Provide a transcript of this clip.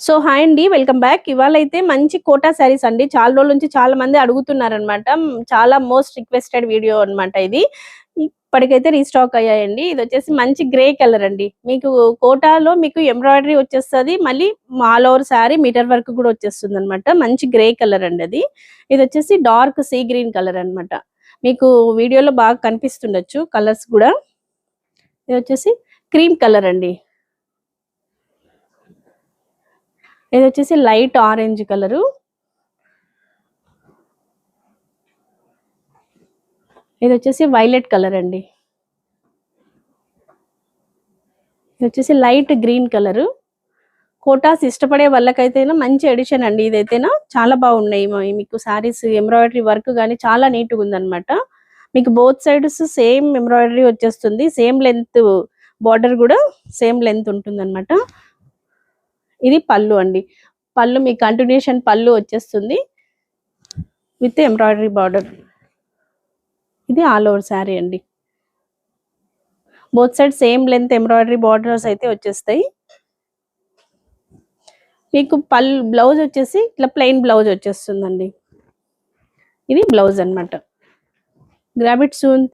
So hi అండి, welcome back. ఇవాళ అయితే మంచి కోటా శారీస్ అండి. చాలా రోజుల నుంచి చాలా మంది అడుగుతున్నారనమాట. చాలా మోస్ట్ రిక్వెస్టెడ్ వీడియో అన్నమాట ఇది. ఇప్పటికైతే రీస్టాక్ అయ్యాయండి. ఇది వచ్చేసి మంచి గ్రే కలర్ అండి. మీకు కోటాలో మీకు ఎంబ్రాయిడరీ వచ్చేస్తుంది, మళ్ళీ all over sari metre work కూడా వచ్చేస్తుంది అనమాట. మంచి గ్రే కలర్ అండి అది. ఇది వచ్చేసి డార్క్ సీ గ్రీన్ కలర్ అన్నమాట. మీకు వీడియోలో బాగా కనిపిస్తుండొచ్చు కలర్స్ కూడా. ఇది వచ్చేసి క్రీమ్ కలర్ అండి. ఇది వచ్చేసి లైట్ ఆరెంజ్ కలరు. ఇది వచ్చేసి వైలెట్ కలర్ అండి. ఇది వచ్చేసి లైట్ గ్రీన్ కలరు. కోటాస్ ఇష్టపడే వాళ్ళకైతేనా మంచి ఎడిషన్ అండి. ఇదైతేనా చాలా బాగున్నాయి మీకు శారీస్. ఎంబ్రాయిడరీ వర్క్ కానీ చాలా నీట్గా ఉందన్నమాట. మీకు బోత్ సైడ్స్ సేమ్ ఎంబ్రాయిడరీ వచ్చేస్తుంది. సేమ్ లెంత్ బార్డర్ కూడా సేమ్ లెంత్ ఉంటుంది అనమాట. ఇది పళ్ళు అండి. పళ్ళు మీకు కంటిన్యూషన్ పళ్ళు వచ్చేస్తుంది విత్ ఎంబ్రాయిడరీ బార్డర్. ఇది ఆల్ ఓవర్ శారీ అండి. Both side same length embroidery borders అయితే వచ్చేస్తాయి. మీకు బ్లౌజ్ వచ్చేసి ఇట్లా ప్లెయిన్ బ్లౌజ్ వచ్చేస్తుందండి. ఇది బ్లౌజ్ అనమాట. Grab it soon.